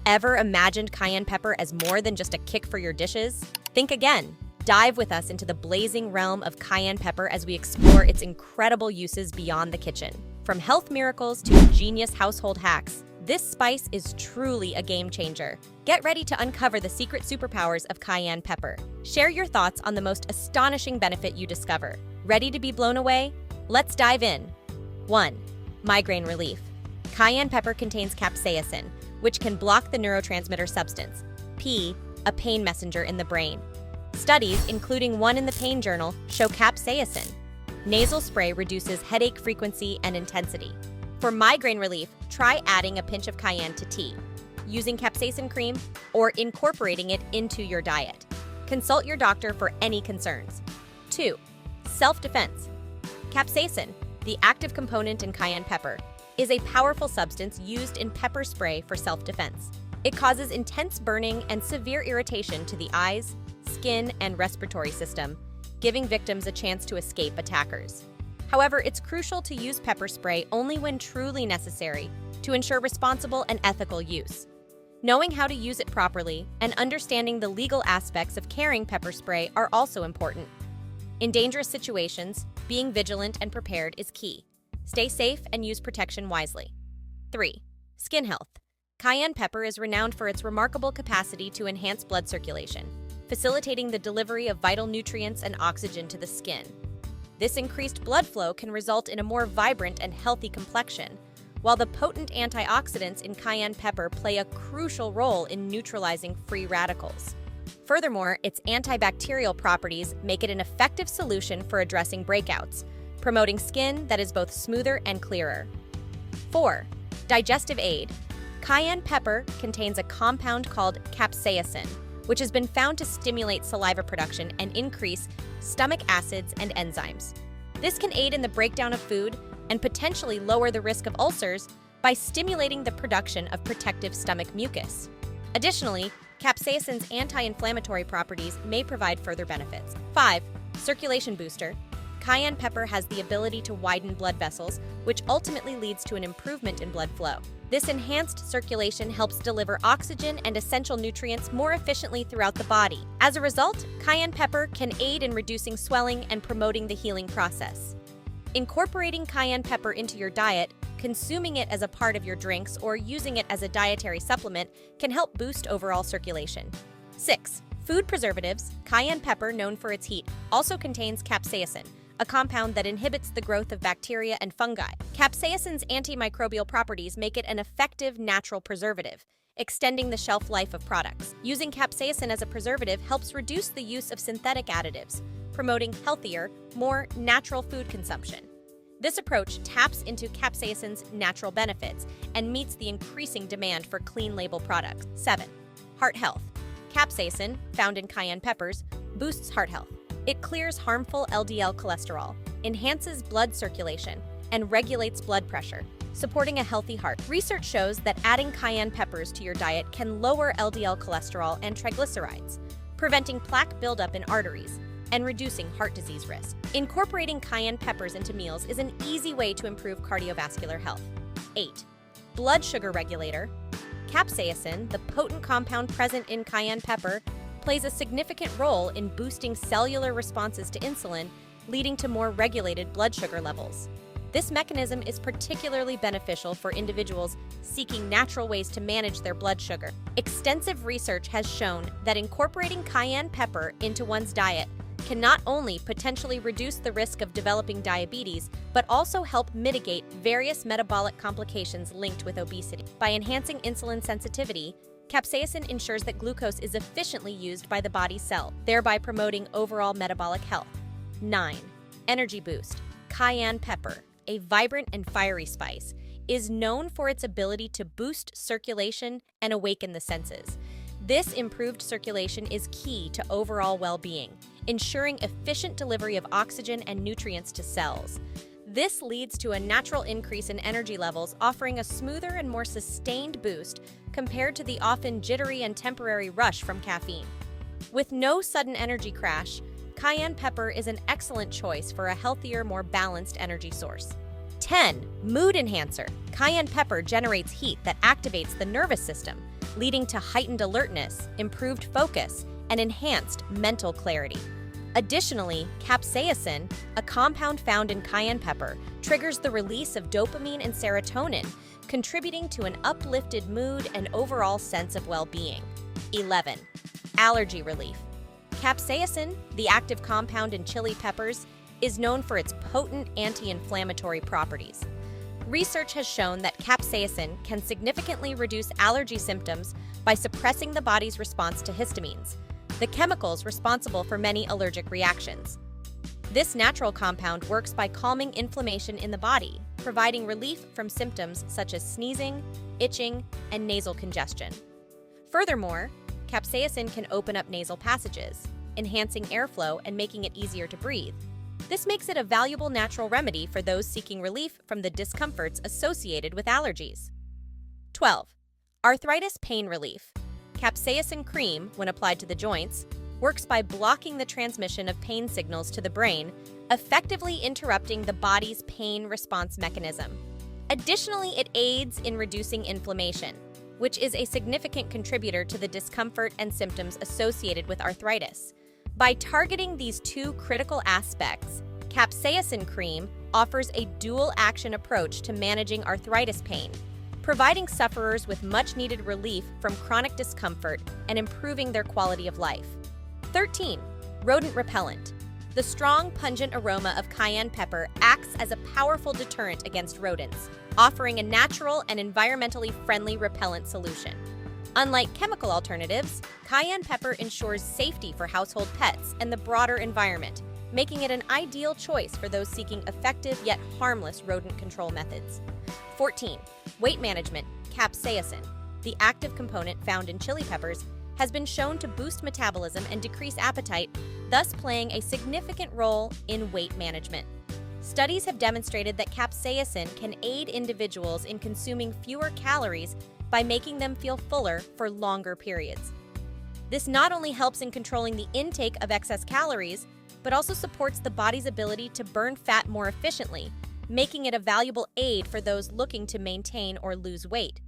Ever imagined cayenne pepper as more than just a kick for your dishes? Think again. Dive with us into the blazing realm of cayenne pepper as we explore its incredible uses beyond the kitchen. From health miracles to ingenious household hacks, this spice is truly a game changer. Get ready to uncover the secret superpowers of cayenne pepper. Share your thoughts on the most astonishing benefit you discover. Ready to be blown away? Let's dive in. 1. Migraine relief. Cayenne pepper contains capsaicin, which can block the neurotransmitter substance, P, a pain messenger in the brain. Studies, including one in the Pain Journal, show capsaicin. Nasal spray reduces headache frequency and intensity. For migraine relief, try adding a pinch of cayenne to tea, using capsaicin cream, or incorporating it into your diet. Consult your doctor for any concerns. 2. Self-defense. Capsaicin, the active component in cayenne pepper, is a powerful substance used in pepper spray for self-defense. It causes intense burning and severe irritation to the eyes, skin, and respiratory system, giving victims a chance to escape attackers. However, it's crucial to use pepper spray only when truly necessary to ensure responsible and ethical use. Knowing how to use it properly and understanding the legal aspects of carrying pepper spray are also important. In dangerous situations, being vigilant and prepared is key. Stay safe and use protection wisely. 3. Skin health. Cayenne pepper is renowned for its remarkable capacity to enhance blood circulation, facilitating the delivery of vital nutrients and oxygen to the skin. This increased blood flow can result in a more vibrant and healthy complexion, while the potent antioxidants in cayenne pepper play a crucial role in neutralizing free radicals. Furthermore, its antibacterial properties make it an effective solution for addressing breakouts, promoting skin that is both smoother and clearer. 4. Digestive aid. Cayenne pepper contains a compound called capsaicin, which has been found to stimulate saliva production and increase stomach acids and enzymes. This can aid in the breakdown of food and potentially lower the risk of ulcers by stimulating the production of protective stomach mucus. Additionally, capsaicin's anti-inflammatory properties may provide further benefits. 5. Circulation booster. Cayenne pepper has the ability to widen blood vessels, which ultimately leads to an improvement in blood flow. This enhanced circulation helps deliver oxygen and essential nutrients more efficiently throughout the body. As a result, cayenne pepper can aid in reducing swelling and promoting the healing process. Incorporating cayenne pepper into your diet, consuming it as a part of your drinks, or using it as a dietary supplement can help boost overall circulation. 6. Food preservatives. Cayenne pepper, known for its heat, also contains capsaicin, a compound that inhibits the growth of bacteria and fungi. Capsaicin's antimicrobial properties make it an effective natural preservative, extending the shelf life of products. Using capsaicin as a preservative helps reduce the use of synthetic additives, promoting healthier, more natural food consumption. This approach taps into capsaicin's natural benefits and meets the increasing demand for clean label products. 7. Heart health. Capsaicin, found in cayenne peppers, boosts heart health. It clears harmful LDL cholesterol, enhances blood circulation, and regulates blood pressure, supporting a healthy heart. Research shows that adding cayenne peppers to your diet can lower LDL cholesterol and triglycerides, preventing plaque buildup in arteries and reducing heart disease risk. Incorporating cayenne peppers into meals is an easy way to improve cardiovascular health. 8. Blood sugar regulator. Capsaicin, the potent compound present in cayenne pepper, plays a significant role in boosting cellular responses to insulin, leading to more regulated blood sugar levels. This mechanism is particularly beneficial for individuals seeking natural ways to manage their blood sugar. Extensive research has shown that incorporating cayenne pepper into one's diet can not only potentially reduce the risk of developing diabetes, but also help mitigate various metabolic complications linked with obesity. By enhancing insulin sensitivity, capsaicin ensures that glucose is efficiently used by the body's cell, thereby promoting overall metabolic health. 9. Energy boost. Cayenne pepper, a vibrant and fiery spice, is known for its ability to boost circulation and awaken the senses. This improved circulation is key to overall well-being, ensuring efficient delivery of oxygen and nutrients to cells. This leads to a natural increase in energy levels, offering a smoother and more sustained boost compared to the often jittery and temporary rush from caffeine. With no sudden energy crash, cayenne pepper is an excellent choice for a healthier, more balanced energy source. 10. Mood enhancer. Cayenne pepper generates heat that activates the nervous system, leading to heightened alertness, improved focus, and enhanced mental clarity. Additionally, capsaicin, a compound found in cayenne pepper, triggers the release of dopamine and serotonin, contributing to an uplifted mood and overall sense of well-being. 11. Allergy relief. Capsaicin, the active compound in chili peppers, is known for its potent anti-inflammatory properties. Research has shown that capsaicin can significantly reduce allergy symptoms by suppressing the body's response to histamines, the chemicals responsible for many allergic reactions. This natural compound works by calming inflammation in the body, providing relief from symptoms such as sneezing, itching, and nasal congestion. Furthermore, capsaicin can open up nasal passages, enhancing airflow and making it easier to breathe. This makes it a valuable natural remedy for those seeking relief from the discomforts associated with allergies. 12. Arthritis pain relief. Capsaicin cream, when applied to the joints, works by blocking the transmission of pain signals to the brain, effectively interrupting the body's pain response mechanism. Additionally, it aids in reducing inflammation, which is a significant contributor to the discomfort and symptoms associated with arthritis. By targeting these two critical aspects, capsaicin cream offers a dual-action approach to managing arthritis pain, providing sufferers with much-needed relief from chronic discomfort and improving their quality of life. 13. Rodent repellent. The strong, pungent aroma of cayenne pepper acts as a powerful deterrent against rodents, offering a natural and environmentally friendly repellent solution. Unlike chemical alternatives, cayenne pepper ensures safety for household pets and the broader environment, making it an ideal choice for those seeking effective yet harmless rodent control methods. 14. Weight management. Capsaicin, the active component found in chili peppers, has been shown to boost metabolism and decrease appetite, thus playing a significant role in weight management. Studies have demonstrated that capsaicin can aid individuals in consuming fewer calories by making them feel fuller for longer periods. This not only helps in controlling the intake of excess calories, but also supports the body's ability to burn fat more efficiently, making it a valuable aid for those looking to maintain or lose weight.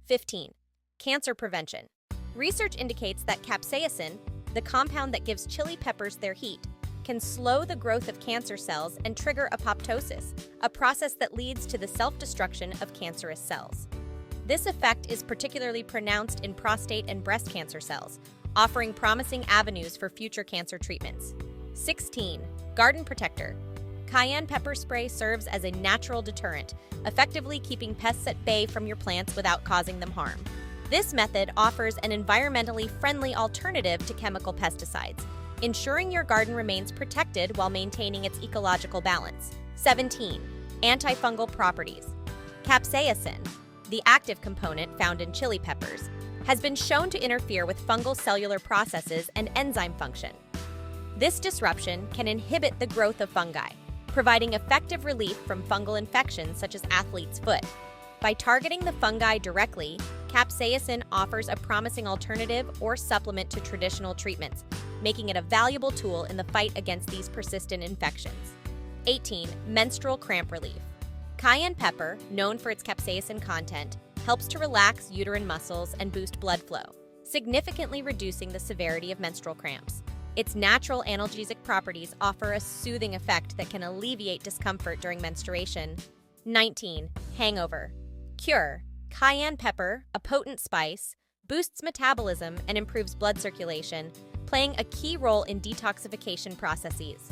15. Cancer prevention. Research indicates that capsaicin, the compound that gives chili peppers their heat, can slow the growth of cancer cells and trigger apoptosis, a process that leads to the self-destruction of cancerous cells. This effect is particularly pronounced in prostate and breast cancer cells, offering promising avenues for future cancer treatments. 16. Garden protector. Cayenne pepper spray serves as a natural deterrent, effectively keeping pests at bay from your plants without causing them harm. This method offers an environmentally friendly alternative to chemical pesticides, ensuring your garden remains protected while maintaining its ecological balance. 17. Antifungal properties. Capsaicin, the active component found in chili peppers, has been shown to interfere with fungal cellular processes and enzyme function. This disruption can inhibit the growth of fungi, providing effective relief from fungal infections such as athlete's foot. By targeting the fungi directly, capsaicin offers a promising alternative or supplement to traditional treatments, making it a valuable tool in the fight against these persistent infections. 18. Menstrual cramp relief. Cayenne pepper, known for its capsaicin content, helps to relax uterine muscles and boost blood flow, significantly reducing the severity of menstrual cramps. Its natural analgesic properties offer a soothing effect that can alleviate discomfort during menstruation. 19. Hangover. Cure. Cayenne pepper, a potent spice, boosts metabolism and improves blood circulation, playing a key role in detoxification processes.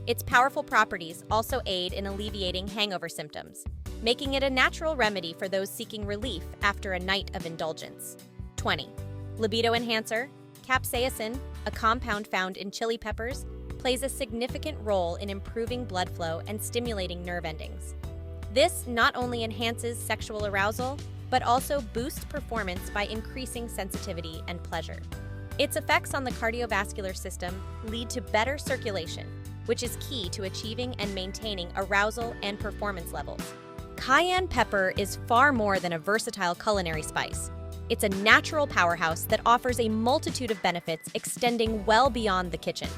Its powerful properties also aid in alleviating hangover symptoms, making it a natural remedy for those seeking relief after a night of indulgence. 20. Libido enhancer. Capsaicin, a compound found in chili peppers, plays a significant role in improving blood flow and stimulating nerve endings. This not only enhances sexual arousal, but also boosts performance by increasing sensitivity and pleasure. Its effects on the cardiovascular system lead to better circulation, which is key to achieving and maintaining arousal and performance levels. Cayenne pepper is far more than a versatile culinary spice. It's a natural powerhouse that offers a multitude of benefits extending well beyond the kitchen.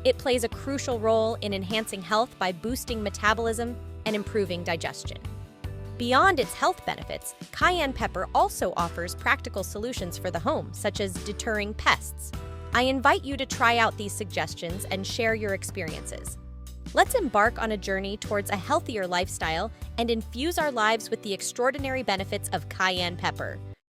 It plays a crucial role in enhancing health by boosting metabolism, and improving digestion. Beyond its health benefits, cayenne pepper also offers practical solutions for the home, such as deterring pests. I invite you to try out these suggestions and share your experiences. Let's embark on a journey towards a healthier lifestyle and infuse our lives with the extraordinary benefits of cayenne pepper.